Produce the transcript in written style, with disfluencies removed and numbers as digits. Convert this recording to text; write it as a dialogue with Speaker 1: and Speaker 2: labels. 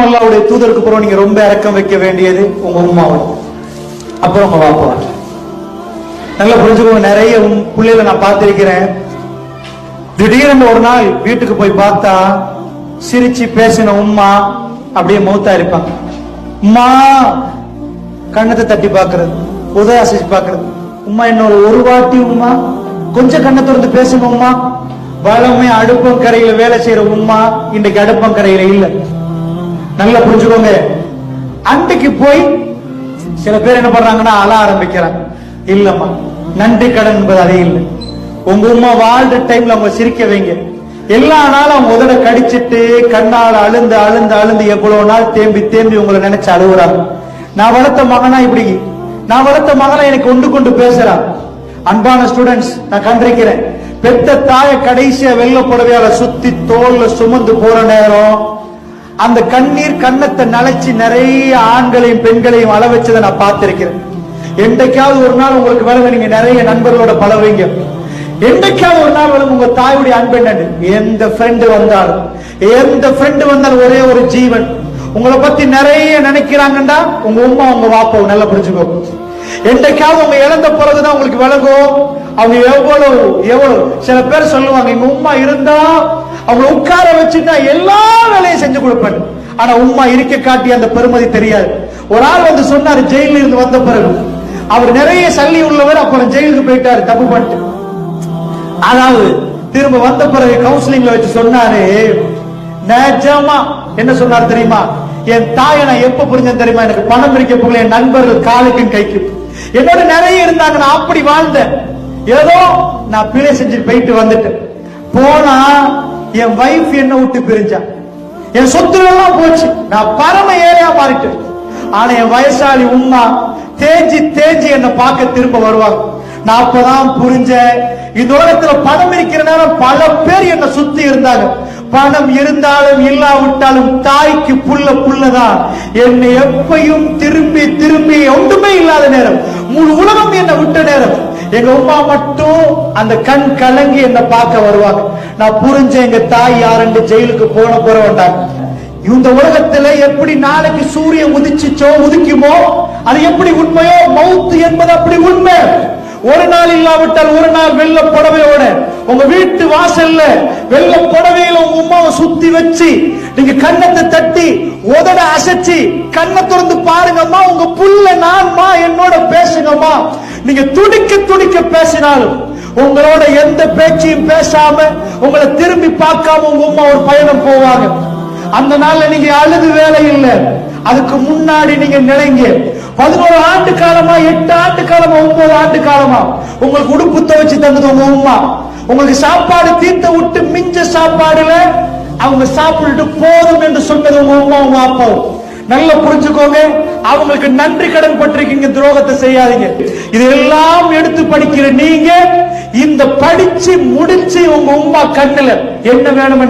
Speaker 1: அல்லாஹ்வுடைய தூதருக்கு அப்புறம் நீங்க ரொம்ப இரக்கம் வைக்க வேண்டியது உங்க உம்மாவை, அப்புறம் உங்க வாப்பா. நல்லா புரிஞ்சுக்கோங்க. நிறைய பிள்ளைகளை நான் பார்த்திருக்கிறேன். திடீர்னு ஒரு நாள் வீட்டுக்கு போய் பார்த்தா சிரிச்சு பேசின உம்மா அப்படியே மௌத்தா இருப்பாங்க. உம்மா கண்ணத்தை தட்டி பாக்குறது, உதய அசைச்சு பாக்குறது. உம்மா இன்னொரு ஒரு வாட்டி உம்மா கொஞ்சம் கண்ணை திறந்து பேசுங்க உம்மா. வளமே அடுப்பங்கரையில வேலை செய்யற உம்மா இன்றைக்கு அடுப்பங்கரையில இல்ல. நல்லா புரிஞ்சுக்கோங்க. அன்றைக்கு போய் சில பேர் என்ன பண்றாங்கன்னா அழ ஆரம்பிக்கிறாங்க. இல்லம்மா, நன்றி கடன் என்பது அதே இல்லை. உங்க உம்மா வாழ்ற டைம்ல அவங்க சிரிக்க வைங்க. எல்லா நாளும் அவங்க உதட கடிச்சிட்டு கண்ணால் அழுந்து அழுந்து அழுந்து எவ்வளவு நாள் தேம்பி தேம்பி உங்களை நினைச்சு அழுகுறாங்க. நான் வளர்த்த மகனா இப்படி, நான் வளர்த்த மகனா எனக்கு ஒன்று கொண்டு பேசுறான். அன்பான ஸ்டூடெண்ட்ஸ், நான் கண்டிருக்கிறேன். பெத்த தாய கடைசியா வெள்ள புடவையால சுத்தி தோல்ல சுமந்து போற நேரம் அந்த கண்ணீர் கண்ணத்தை நனைச்சு நிறைய ஆண்களையும் பெண்களையும் அள வச்சதை நான் பார்த்திருக்கிறேன். என்றைக்காவது ஒரு நாள் உங்களுக்கு வேலை, நீங்க நிறைய நண்பர்களோட பழவீங்க. என்றைக்காவது ஒரு நாள் உங்க தாயுடைய அன்பெண்ணு எந்த ஃப்ரெண்டு வந்தாலும், எந்த ஃப்ரெண்டு வந்தாலும் ஒரே ஒரு ஜீவன் உங்களை பத்தி நிறைய நினைக்கிறாங்கண்டா உங்க உம்மா உங்க வாப்பா. நல்லா புரிஞ்சுக்கோ. என்றைக்காவது உங்க இழந்த பிறகுதான் உங்களுக்கு விளங்கும் அவங்க எவ்வளவு எவ்வளவு. சில பேர் சொல்லுவாங்க எங்க உம்மா இருந்தா அவங்க உட்கார வச்சுட்டா எல்லா வேலையும் செஞ்சு கொடுப்பேன். ஆனா உம்மா இருக்க காட்டி அந்த பெருமதி தெரியாது. ஒரு ஆள் வந்து சொன்னாரு, ஜெயில இருந்து வந்த பிறகு அவர் நிறைய சல்லி உள்ளவர், அப்புறம் ஜெயிலுக்கு போயிட்டாரு தப்பு பண்ணிட்டு. அதாவது திரும்ப வந்த பிறகு கவுன்சிலிங்ல வச்சு சொன்னாரு, நிஜமா என்ன சொன்னாரு தெரியுமா? என் தாயை நான் எப்ப புரிஞ்சேன் தெரியுமா? எனக்கு பணம் இருக்க போகல, என் நண்பர்கள் காலுக்கும் கைக்கும் என்னோட நிறைய இருந்தாங்க. நான் அப்படி வாழ்ந்தேன். ஏதோ நான் பிழை செஞ்சு போயிட்டு வந்துட்டேன். போனா என் வைஃப் என்ன விட்டு பிரிஞ்சா, என் சொத்து எல்லாம் போச்சு, நான் பரம ஏழையா மாறிட்டேன். ஆனா என் வயசாளி உம்மா தேஞ்சி தேஞ்சி என்னை பார்க்க திரும்ப வருவாங்க. நான் அப்பதான் புரிஞ்சேன், இந்த உலகத்துல பணம் இருக்கிற நேரம் பல பேர் என்ன சுத்தி இருந்தாங்க. பணம் இருந்தாலும் இல்லாவிட்டாலும் தாய்க்கு புள்ள புள்ளதான். என்னை எப்பையும் திரும்பி திரும்பி ஒன்றுமே இல்லாத நேரம், முழு உலகம் என்னை விட்ட நேரம், எங்க அம்மா மட்டும் அந்த கண் கலங்கி என்ன பார்க்க வருவாங்க. நான் புரிஞ்சேன், எங்க தாய் யாருன்னு ஜெயிலுக்கு போன போறவன்டாங்க. இந்த உலகத்துல எப்படி நாளைக்கு சூரியன் உதிச்சுச்சோ உதிக்குமோ அது எப்படி உண்மையோ, மவுத்து என்பது அப்படி உண்மை. ஒரு நாள் இல்லாவிட்டால் ஒரு நாள் வெள்ள புடவையோட உங்க வீட்டு வாசல்ல வெள்ள புடவையில உங்க உமாவை சுத்தி வச்சு நீங்க கண்ணத்தை தட்டி உதட அசைச்சு கண்ணை திறந்து பாருங்கம்மா, உங்க புள்ள நான்மா என்னோட பேசுங்கம்மா. நீங்க துடிக்க துடிக்க பேசினாலும் உங்களோட எந்த பேச்சையும் பேசாம உங்களை திரும்பி பார்க்காம உங்க உமா ஒரு பயணம் போவாங்க. அந்த நாள்ல நீங்க அழுது வேலை இல்லை. அதுக்கு முன்னாடி நீங்க நினைங்க, 11 ஆண்டு காலமா, 8 ஆண்டு காலமா, 9 ஆண்டு காலமா உங்களுக்கு உடுப்பு துவைச்சு தந்தது உங்க உம்மா. உங்களுக்கு சாப்பாடு தீர்த்த விட்டு மிஞ்ச சாப்பாடுல அவங்க சாப்பிட்டுட்டு போதும் என்று சொன்னது உங்க உம்மா உங்க அப்பாவும். நல்லா புரிஞ்சுக்கோங்க. அவங்களுக்கு நன்றி கடன் பட்டிருக்கீங்க, துரோகத்தை செய்யாதீங்க. இதெல்லாம் எடுத்து படிக்கிற நீங்க இந்த படிச்சு முடிச்சு உங்க உம்மா கண்ணுல என்ன வேணும்